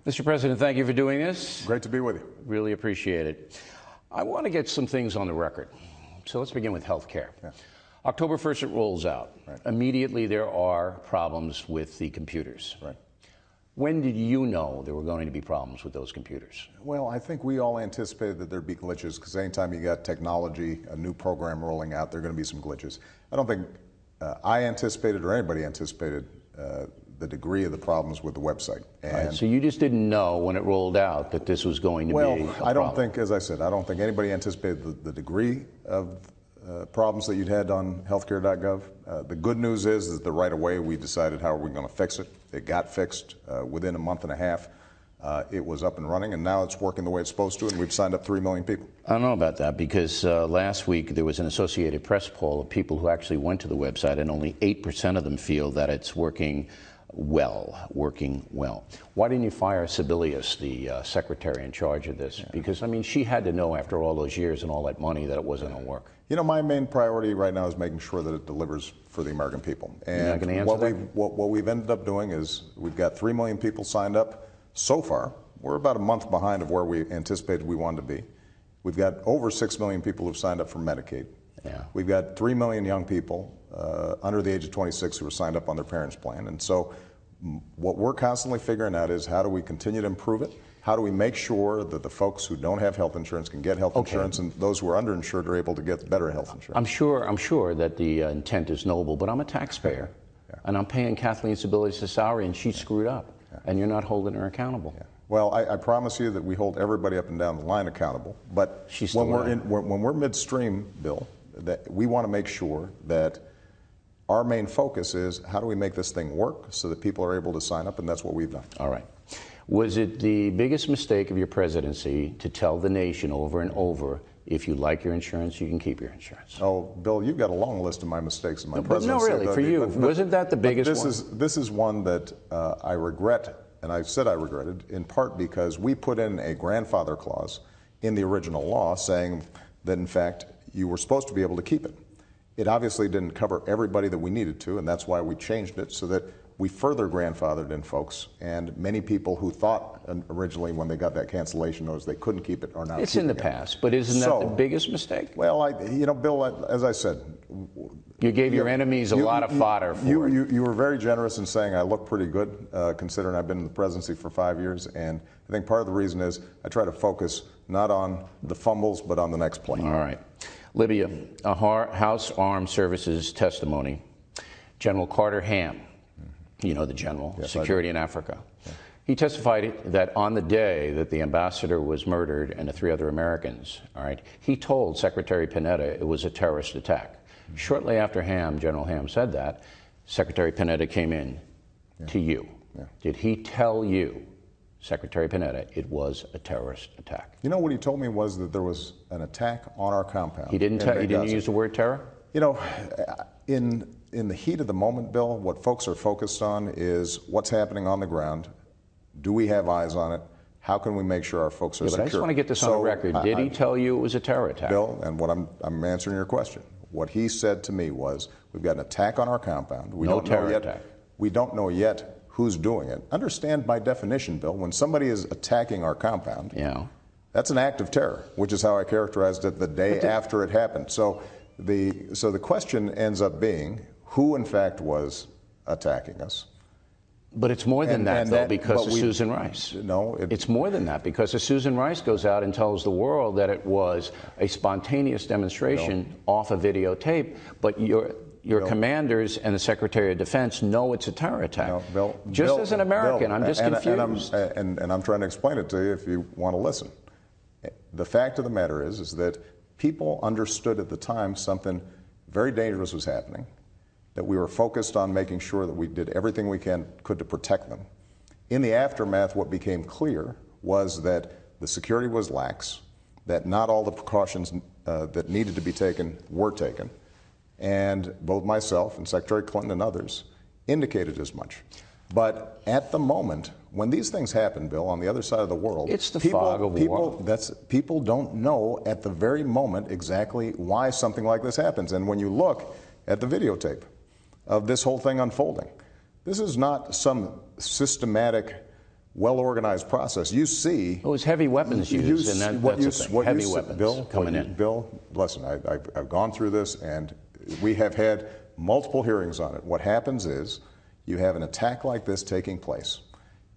Mr. President, thank you for doing this. Great to be with you. Really appreciate it. I want to get some things on the record. So let's begin with health care. Yeah. October 1st, it rolls out. Right. Immediately, there are problems with the computers. Right. When did you know there were going to be problems with those computers? Well, I think we all anticipated that there'd be glitches, because anytime you got technology, a new program rolling out, there are going to be some glitches. I don't think I anticipated or anybody anticipated the degree of the problems with the website. And right, so you just didn't know when it rolled out that this was going to be a problem? Well, I don't think, as I said, I don't think anybody anticipated the degree of problems that you'd had on healthcare.gov. The good news is that right away we decided how are we going to fix it. It got fixed within a month and a half. It was up and running, and now it's working the way it's supposed to, and we've signed up 3 million people. I don't know about that, because last week there was an Associated Press poll of people who actually went to the website, and only 8% of them feel that it's working well. Why didn't you fire Sebelius, the secretary in charge of this? Yeah. Because, I mean, she had to know after all those years and all that money that it wasn't going to work. You know, my main priority right now is making sure that it delivers for the American people. And you're not going to answer that? What we've ended up doing is we've got 3 million people signed up so far. We're about a month behind of where we anticipated we wanted to be. We've got over 6 million people who've signed up for Medicaid. Yeah. We've got 3 million young people under the age of 26 who are signed up on their parents' plan. And so what we're constantly figuring out is how do we continue to improve it? How do we make sure that the folks who don't have health insurance can get health insurance, and those who are underinsured are able to get better health insurance? I'm sure that the intent is noble, but I'm a taxpayer, and I'm paying Kathleen Sebelius a salary, and she screwed up, and you're not holding her accountable. Yeah. Well, I promise you that we hold everybody up and down the line accountable. But when we're midstream, Bill, that we want to make sure that our main focus is how do we make this thing work so that people are able to sign up, and that's what we've done. All right. Was it the biggest mistake of your presidency to tell the nation over and over, if you like your insurance, you can keep your insurance? Oh, Bill, you've got a long list of my mistakes in my presidency. No, really, for you. Wasn't that the biggest one? This is one that I regret, and I said I regretted, in part because we put in a grandfather clause in the original law saying that, in fact, you were supposed to be able to keep it. It obviously didn't cover everybody that we needed to, and that's why we changed it so that we further grandfathered in folks, and many people who thought originally when they got that cancellation notice they couldn't keep it are now. It's in the past, but isn't that the biggest mistake? Well, Bill, as I said, you gave your enemies a lot of fodder for it. You were very generous in saying I look pretty good, considering I've been in the presidency for 5 years, and I think part of the reason is I try to focus not on the fumbles, but on the next play. All right. Libya, a House Armed Services testimony. General Carter Ham, you know the general, yes, security in Africa. Yeah. He testified that on the day that the ambassador was murdered and the 3 other Americans, all right, he told Secretary Panetta it was a terrorist attack. Mm-hmm. Shortly after General Ham said that, Secretary Panetta came in to you. Yeah. Did he tell you, Secretary Panetta, it was a terrorist attack? You know what he told me was that there was an attack on our compound. He didn't use the word terror? You know, in the heat of the moment, Bill, what folks are focused on is what's happening on the ground. Do we have eyes on it? How can we make sure our folks are secure? But I just want to get this on the record. Did he tell you it was a terror attack? Bill, and what I'm answering your question. What he said to me was, we've got an attack on our compound. We don't know yet who's doing it. Understand by definition, Bill, when somebody is attacking our compound, that's an act of terror, which is how I characterized it the day after it happened. So the question ends up being who, in fact, was attacking us. But it's more than that, though, because of Susan Rice. No. It's more than that, because Susan Rice goes out and tells the world that it was a spontaneous demonstration off a videotape, but your commanders and the Secretary of Defense know it's a terror attack. No, Bill, as an American, I'm just confused. And I'm trying to explain it to you if you want to listen. The fact of the matter is that people understood at the time something very dangerous was happening, that we were focused on making sure that we did everything we could to protect them. In the aftermath, what became clear was that the security was lax, that not all the precautions that needed to be taken were taken, and both myself and Secretary Clinton and others indicated as much. But at the moment, when these things happen, Bill, on the other side of the world, it's the fog of war. People don't know at the very moment exactly why something like this happens. And when you look at the videotape of this whole thing unfolding, this is not some systematic well-organized process. You see, it was heavy weapons used, and that's the thing. Heavy weapons Bill, coming in. Bill, listen, I've gone through this, and we have had multiple hearings on it. What happens is you have an attack like this taking place,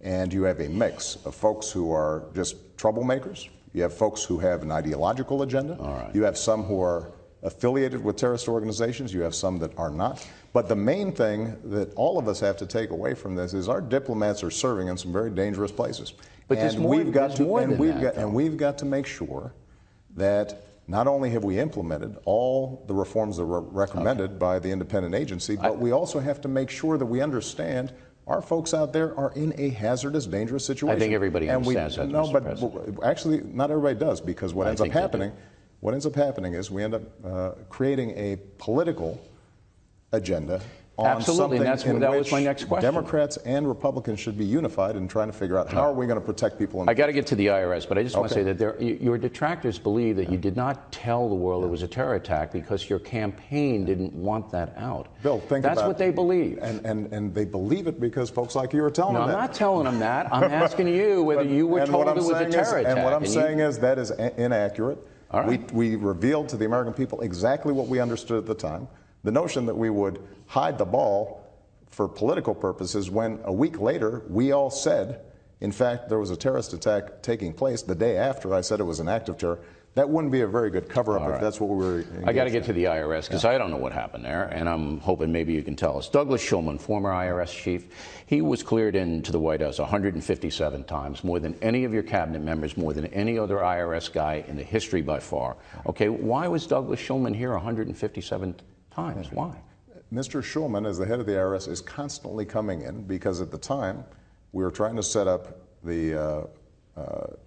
and you have a mix of folks who are just troublemakers. You have folks who have an ideological agenda. All right. You have some who are affiliated with terrorist organizations. You have some that are not. But the main thing that all of us have to take away from this is our diplomats are serving in some very dangerous places. But there's more than that. And we've got to make sure that not only have we implemented all the reforms that were recommended by the independent agency, but we also have to make sure that we understand our folks out there are in a hazardous, dangerous situation. I think everybody understands that, No, Mr. but President. Actually, not everybody does, because what ends up happening is we end up creating a political agenda on Absolutely, something and that was my next question. Democrats and Republicans should be unified in trying to figure out how are we going to protect people. I got to get to the IRS, but I just want to say that your detractors believe that you did not tell the world it was a terror attack because your campaign didn't want that out. Bill, that's what they believe. And they believe it because folks like you are telling them that. I'm not telling them that. I'm asking you whether you were told it was a terror attack. And what I'm saying is that is inaccurate. All right. We revealed to the American people exactly what we understood at the time. The notion that we would hide the ball for political purposes when a week later we all said, in fact, there was a terrorist attack taking place the day after I said it was an act of terror, that wouldn't be a very good cover-up if that's what we were I got to get to the IRS because I don't know what happened there, and I'm hoping maybe you can tell us. Douglas Shulman, former IRS chief, he was cleared into the White House 157 times, more than any of your cabinet members, more than any other IRS guy in the history by far. Okay, why was Douglas Shulman here 157 times? Why? Mr. Shulman, as the head of the IRS, is constantly coming in because at the time we were trying to set up the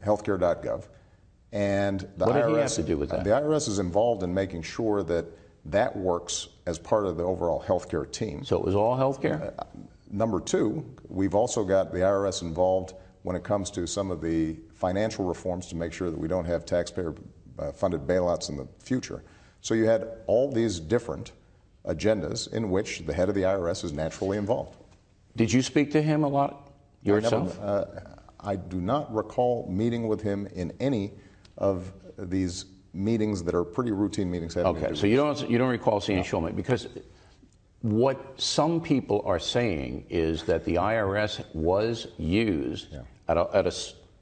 healthcare.gov, and the what IRS, did he have to do with that? The IRS is involved in making sure that that works as part of the overall healthcare team. So it was all healthcare? Number two, we've also got the IRS involved when it comes to some of the financial reforms to make sure that we don't have taxpayer-funded bailouts in the future. So you had all these different agendas in which the head of the IRS is naturally involved. Did you speak to him a lot yourself? I do not recall meeting with him in any of these meetings that are pretty routine meetings. Okay, so you don't recall seeing Shulman, because what some people are saying is that the IRS was used at a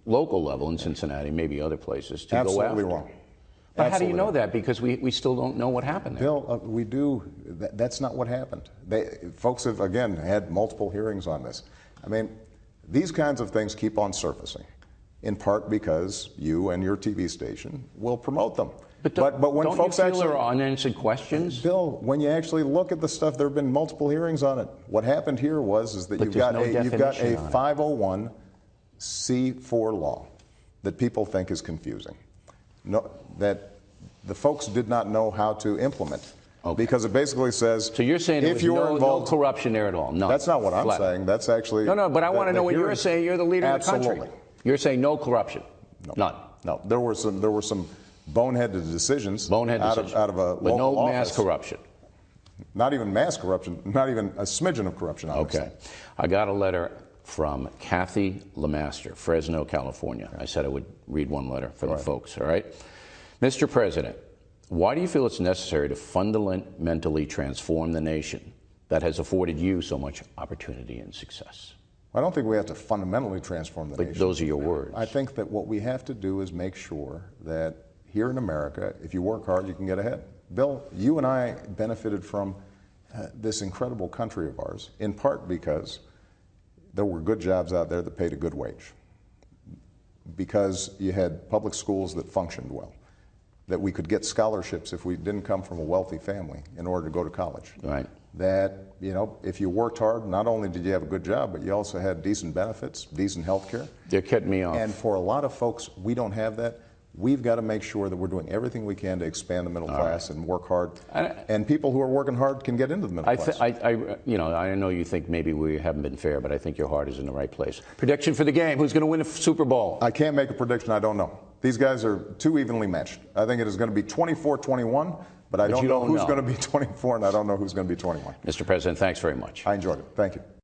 local level in Cincinnati, maybe other places, to go after. Absolutely wrong. But how do you know that? Because we still don't know what happened there. Bill, we do. That's not what happened. Folks have, again, had multiple hearings on this. I mean, these kinds of things keep on surfacing, in part because you and your TV station will promote them. But when folks you feel there are unanswered questions? Bill, when you actually look at the stuff, there have been multiple hearings on it. What happened here is that you've got a 501c4 law that people think is confusing. No, that the folks did not know how to implement. Okay. Because it basically says, so you're saying if you were involved, no corruption there at all? No. That's not what I'm saying. That's actually no. But I want to know what you're saying. You're the leader of the country. You're saying no corruption. No. None. No. There were some boneheaded decisions. Out of a but local no office. Mass corruption. Not even mass corruption. Not even a smidgen of corruption. Okay. I got a letter from Kathy Lemaster, Fresno, California. I said I would read one letter from the folks. All right. Mr. President, why do you feel it's necessary to fundamentally transform the nation that has afforded you so much opportunity and success? I don't think we have to fundamentally transform the nation. But those are your words. I think that what we have to do is make sure that here in America, if you work hard, you can get ahead. Bill, you and I benefited from this incredible country of ours, in part because there were good jobs out there that paid a good wage, because you had public schools that functioned well, that we could get scholarships if we didn't come from a wealthy family in order to go to college. Right. That, if you worked hard, not only did you have a good job, but you also had decent benefits, decent health care. They're cutting me off. And for a lot of folks, we don't have that. We've got to make sure that we're doing everything we can to expand the middle class and work hard. And people who are working hard can get into the middle class. I know you think maybe we haven't been fair, but I think your heart is in the right place. Prediction for the game: who's going to win the Super Bowl? I can't make a prediction. I don't know. These guys are too evenly matched. I think it is going to be 24-21, but I don't know who's going to be 24, and I don't know who's going to be 21. Mr. President, thanks very much. I enjoyed it. Thank you.